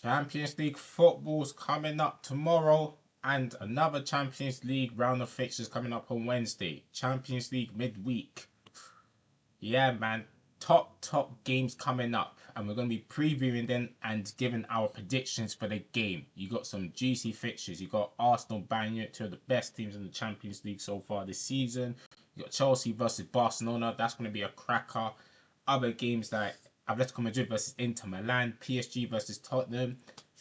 Champions League football's coming up tomorrow, and another Champions League round of fixtures coming up on Wednesday. Champions League midweek. Yeah, man. Top games coming up, and we're going to be previewing them and giving our predictions for the game. You got some juicy fixtures. You got Arsenal, Bayern, two of the best teams in the Champions League so far this season. You got Chelsea versus Barcelona. That's going to be a cracker. Other games like Atletico Madrid versus Inter Milan, PSG versus Tottenham.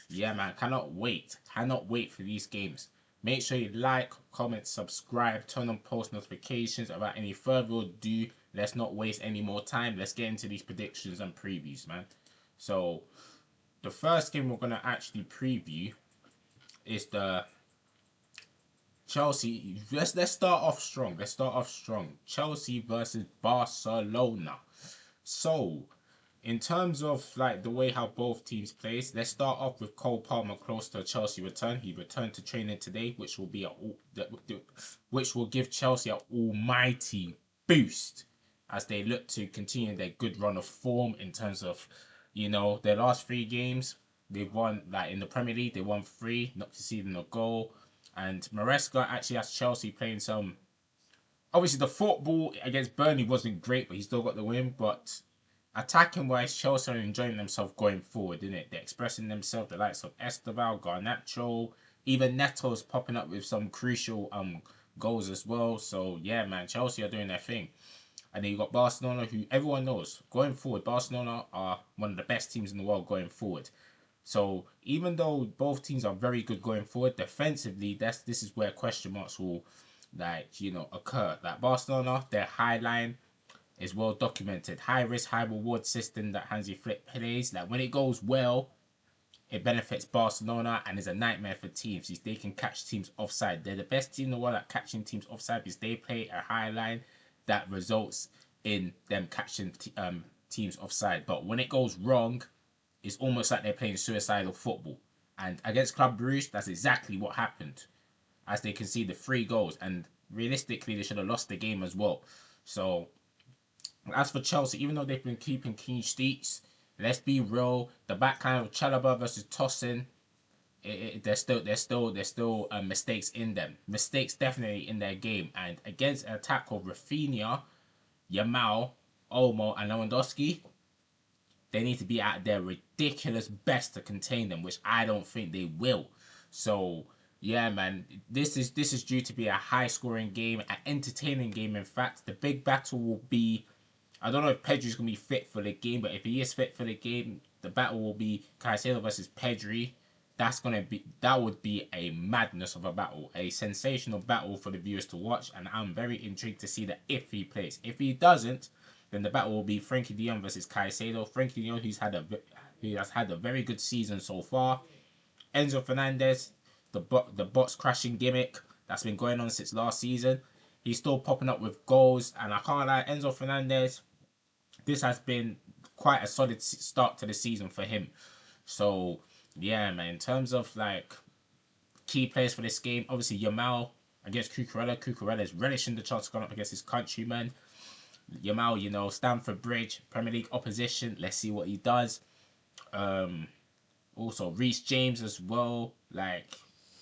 Yeah, man, cannot wait. Cannot wait for these games. Make sure you like, comment, subscribe, turn on post notifications. About any further ado, let's not waste any more time. Let's get into these predictions and previews, man. So, the first game we're going to actually preview is the Chelsea. Let's start off strong. Let's start off strong. Chelsea versus Barcelona. So, in terms of like the way how both teams plays, let's start off with Cole Palmer close to a Chelsea return. He returned to training today, which will be which will give Chelsea an almighty boost as they look to continue their good run of form in terms of, their last three games. They've won, like in the Premier League, they won three, not conceding a goal. And Maresca actually has Chelsea playing some. Obviously, the football against Burnley wasn't great, but he still got the win. But attacking wise, Chelsea are enjoying themselves going forward, isn't it? They're expressing themselves, the likes of Esteval, Garnacho, even Neto's popping up with some crucial goals as well. So yeah, man, Chelsea are doing their thing. And then you got Barcelona, who everyone knows going forward, Barcelona are one of the best teams in the world going forward. So even though both teams are very good going forward, defensively, this is where question marks will occur. Like Barcelona, their high line is well documented. High risk, high reward system that Hansi Flick plays. Like when it goes well, it benefits Barcelona and is a nightmare for teams. They can catch teams offside. They're the best team in the world at catching teams offside because they play a high line that results in them catching teams offside. But when it goes wrong, it's almost like they're playing suicidal football. And against Club Brugge, that's exactly what happened. As they conceded 3 goals, and realistically, they should have lost the game as well. So as for Chelsea, even though they've been keeping clean sheets, let's be real. The back line of Chalobah versus Tosin, there's still mistakes in them. Mistakes definitely in their game. And against an attack of Rafinha, Yamal, Olmo, and Lewandowski, they need to be at their ridiculous best to contain them, which I don't think they will. So yeah, man, this is due to be a high scoring game, an entertaining game. In fact, the big battle will be. I don't know if Pedri's gonna be fit for the game, but if he is fit for the game, the battle will be Caicedo versus Pedri. That would be a madness of a battle, a sensational battle for the viewers to watch, and I'm very intrigued to see that if he plays. If he doesn't, then the battle will be Frankie de Jong versus Caicedo. Frankie de Jong, who has had a very good season so far. Enzo Fernandez, the box crashing gimmick that's been going on since last season. He's still popping up with goals, and I can't lie, Enzo Fernandez, this has been quite a solid start to the season for him. So yeah, man. In terms of like key players for this game, obviously Yamal against Cucurella. Cucurella is relishing the chance to go up against his countryman. Yamal, Stamford Bridge, Premier League opposition. Let's see what he does. Also Reece James as well. Like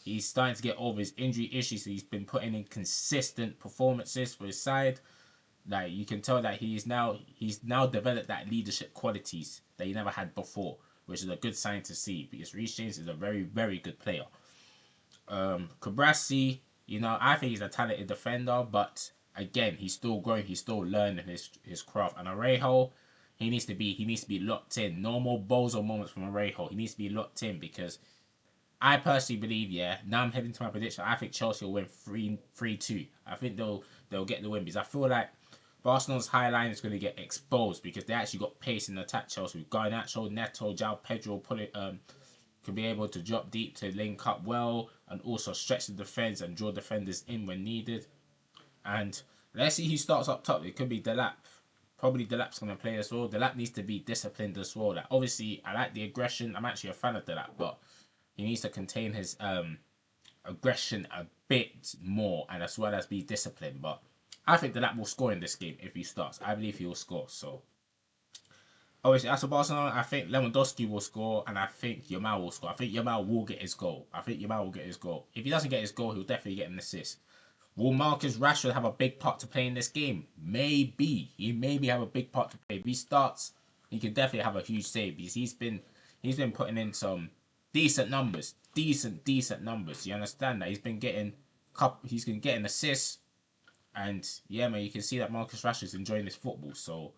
he's starting to get over his injury issues. So he's been putting in consistent performances for his side. Like you can tell that he's now developed that leadership qualities that he never had before, which is a good sign to see because Reece James is a very, very good player. Cabrasi, I think he's a talented defender, but again, he's still growing, he's still learning his craft. And Arejo, he needs to be locked in. No more bozo moments from Arejo. He needs to be locked in because I personally believe, yeah. Now I'm heading to my prediction. I think Chelsea will win 3-2. I think they'll get the win because I feel like Barcelona's high line is going to get exposed because they actually got pace in the attack. Chelsea with Garnacho, Neto, João Pedro could be able to drop deep to link up well and also stretch the defense and draw defenders in when needed. And let's see who starts up top. It could be Delap. Probably Delap's going to play as well. Delap needs to be disciplined as well. Like obviously, I like the aggression. I'm actually a fan of Delap, but he needs to contain his aggression a bit more and as well as be disciplined. But I think Delap will score in this game if he starts. I believe he will score. So Obviously, as for Barcelona, I think Lewandowski will score, and I think Yamal will score. I think Yamal will get his goal. I think Yamal will get his goal. If he doesn't get his goal, he'll definitely get an assist. Will Marcus Rashford have a big part to play in this game? Maybe. He maybe have a big part to play. If he starts, he could definitely have a huge save because he's been putting in some decent numbers. Decent numbers. You understand that? He's been getting assists, and yeah, man, you can see that Marcus Rashford's enjoying this football. So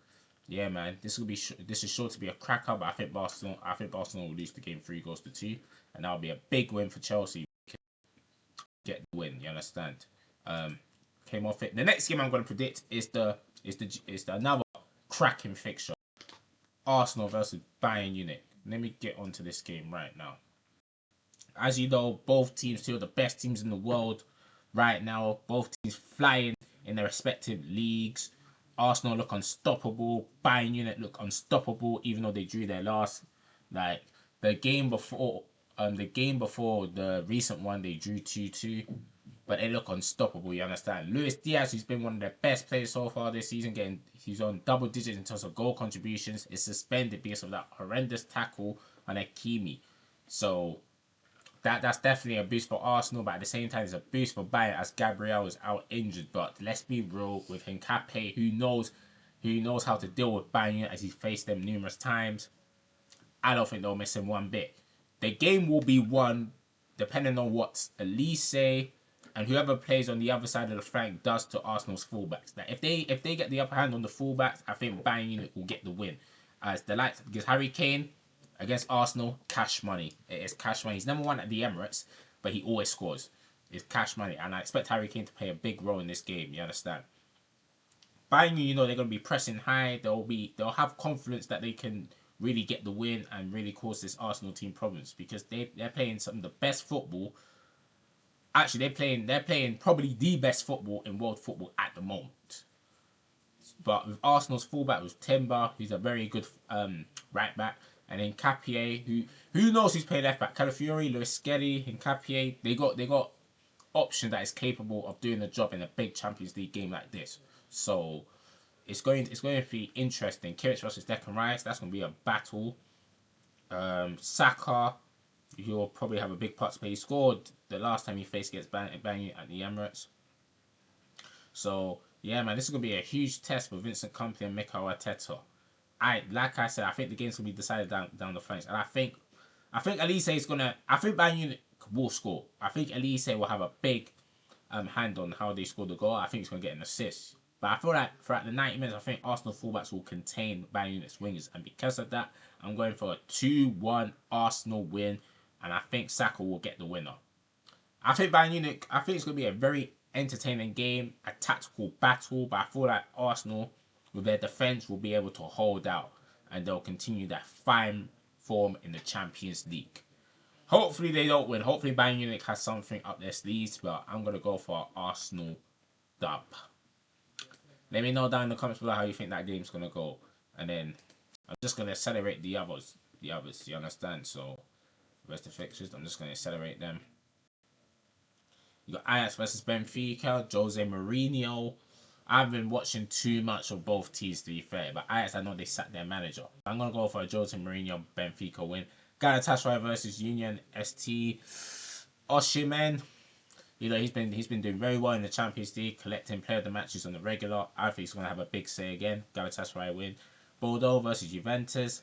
yeah, man, this is sure to be a cracker. But I think Barcelona will lose the game 3-2, and that'll be a big win for Chelsea. Get the win. You understand? Came off it. The next game I'm going to predict is the another cracking fixture. Arsenal versus Bayern Munich. Let me get onto this game right now. As you know, both teams, two of the best teams in the world right now. Both teams flying in their respective leagues. Arsenal look unstoppable. Bayern Munich look unstoppable, even though they drew their last. Like the game before, the recent one, they drew 2-2. But they look unstoppable, you understand? Luis Diaz, who's been one of their best players so far this season, he's on double digits in terms of goal contributions, is suspended because of that horrendous tackle on Hakimi. So that's definitely a boost for Arsenal, but at the same time, it's a boost for Bayern as Gabriel is out injured. But let's be real with Hincapié, who knows how to deal with Bayern as he's faced them numerous times. I don't think they'll miss him one bit. The game will be won depending on what Elise and whoever plays on the other side of the flank does to Arsenal's fullbacks. Now, if they get the upper hand on the fullbacks, I think Bayern Munich will get the win. As the likes, because Harry Kane against Arsenal, cash money. It is cash money. He's number one at the Emirates, but he always scores. It's cash money, and I expect Harry Kane to play a big role in this game. You understand? Bayern, they're going to be pressing high. They'll have confidence that they can really get the win and really cause this Arsenal team problems because they're playing some of the best football. Actually, they're playing probably the best football in world football at the moment. But with Arsenal's fullback with Timber, who's a very good right back, and then Capier, who knows who's playing left back? Calafiori, Luis Skelly, and Capier. They got option that is capable of doing the job in a big Champions League game like this. So it's going to be interesting. Kimmich versus Declan Rice. That's going to be a battle. Saka, he'll probably have a big part to play. He scored the last time he faced against Bayern at the Emirates. So yeah, man, this is gonna be a huge test for Vincent Kompany and Mikel Arteta. Like I said, I think the game's gonna be decided down the flanks, and I think Elise is gonna. I think Bayern Munich will score. I think Elise will have a big hand on how they score the goal. I think he's gonna get an assist. But I feel like throughout the 90 minutes, I think Arsenal fullbacks will contain Bayern Munich's wingers, and because of that, I'm going for a 2-1 Arsenal win, and I think Saka will get the winner. I think Bayern Munich, I think it's going to be a very entertaining game, a tactical battle, but I feel like Arsenal, with their defence, will be able to hold out and they'll continue that fine form in the Champions League. Hopefully they don't win. Hopefully Bayern Munich has something up their sleeves, but I'm going to go for Arsenal dub. Let me know down in the comments below how you think that game's going to go. And then I'm just going to accelerate the others, you understand? So, the rest of the fixtures, I'm just going to accelerate them. You got Ajax versus Benfica, Jose Mourinho. I've been watching too much of both teams to be fair, but Ajax, I know they sacked their manager. I'm gonna go for a Jose Mourinho Benfica win. Galatasaray versus Union ST. Osimhen, he's been doing very well in the Champions League, collecting player of the matches on the regular. I think he's gonna have a big say again. Galatasaray win. Bordeaux versus Juventus.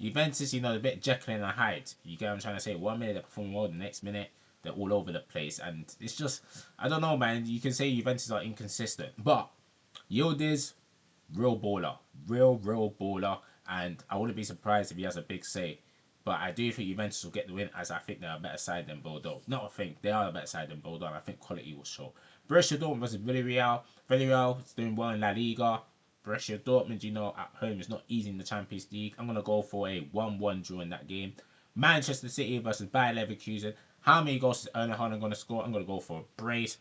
Juventus, a bit Jekyll and Hyde. You get what I'm trying to say? 1 minute they're performing well, the next minute they're all over the place, and it's just, I don't know, man. You can say Juventus are inconsistent, but Yildiz, real baller, real baller, and I wouldn't be surprised if he has a big say. But I do think Juventus will get the win, as I think they're a better side than Bordeaux. Not I think they are a better side than Bordeaux, and I think quality will show. Borussia Dortmund versus Villarreal. Villarreal is doing well in La Liga. Borussia Dortmund, at home is not easy in the Champions League. I'm gonna go for a 1-1 draw in that game. Manchester City versus Bayer Leverkusen. How many goals is Erling Haaland going to score? I'm going to go for a brace.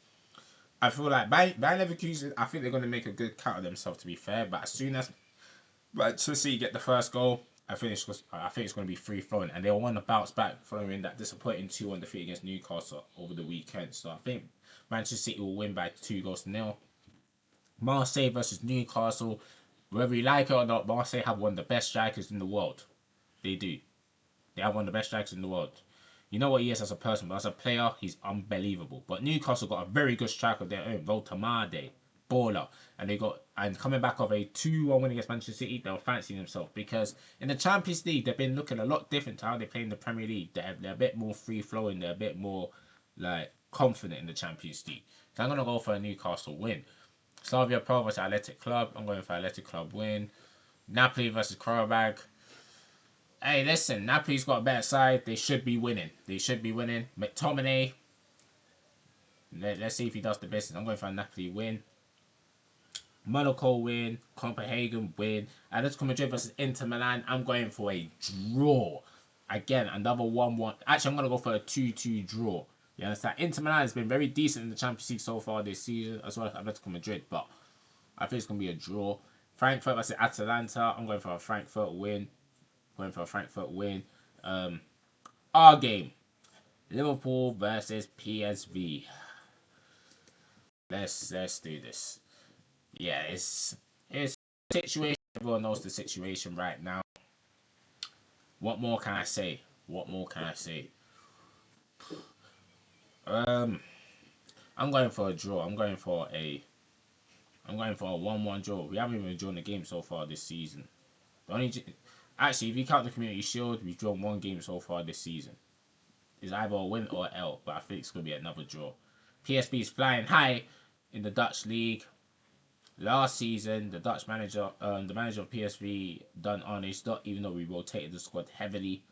I feel like Bayer Leverkusen, I think they're going to make a good count of themselves, to be fair. But as soon as Manchester City get the first goal, I think it's going to be free flowing. And they'll want to bounce back following that disappointing 2-1 defeat against Newcastle over the weekend. So I think Manchester City will win by 2-0. Marseille versus Newcastle. Whether you like it or not, Marseille have one of the best strikers in the world. They do. They have one of the best strikers in the world. You know what he is as a person, but as a player, he's unbelievable. But Newcastle got a very good striker of their own, Voltamade, baller, and coming back off a 2-1 win against Manchester City, they were fancying themselves because in the Champions League they've been looking a lot different to how they play in the Premier League. They're a bit more free flowing, they're a bit more like confident in the Champions League. So I'm gonna go for a Newcastle win. Slavia Prague versus Athletic Club. I'm going for Athletic Club win. Napoli versus Karabag. Hey, listen, Napoli's got a better side. They should be winning. They should be winning. McTominay. Let's see if he does the business. I'm going for a Napoli win. Monaco win. Copenhagen win. Atletico Madrid versus Inter Milan. I'm going for a draw. Again, another 1-1. Actually, I'm going to go for a 2-2 draw. You understand? Inter Milan has been very decent in the Champions League so far this season, as well as Atletico Madrid, but I think it's going to be a draw. Frankfurt versus Atalanta. I'm going for a Frankfurt win. Our game. Liverpool versus PSV. Let's do this. Yeah, it's situation. Everyone knows the situation right now. What more can I say? I'm going for a draw. I'm going for a 1-1 draw. We haven't even drawn a game so far this season. Actually, if you count the Community Shield, we've drawn one game so far this season. It's either a win or L, but I think it's going to be another draw. PSV is flying high in the Dutch league. Last season, the manager of PSV, done Arne Slot, even though we rotated the squad heavily,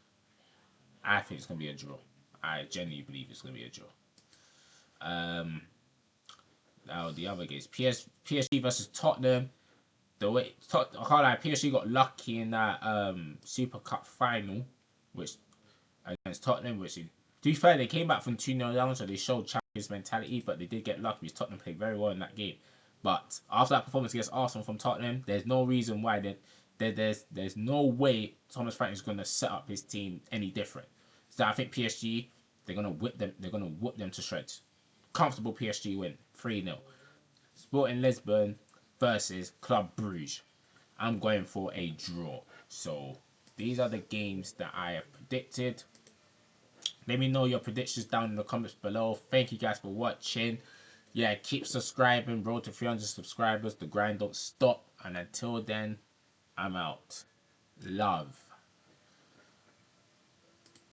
I think it's going to be a draw. I genuinely believe it's going to be a draw. Now the other games, PSG versus Tottenham. I can't lie, PSG got lucky in that Super Cup final, which against Tottenham, which to be fair, they came back from 2-0 down, so they showed champions mentality, but they did get lucky because Tottenham played very well in that game. But after that performance against Arsenal from Tottenham, there's no reason why there's no way Thomas Frank is going to set up his team any different. So I think PSG, they're going to whip them to shreds. Comfortable PSG win, 3-0. Sporting Lisbon versus Club Brugge. I'm going for a draw. So these are the games that I have predicted. Let me know your predictions down in the comments below. Thank you guys for watching. Yeah, keep subscribing. Road to 300 subscribers. The grind don't stop. And until then, I'm out. Love.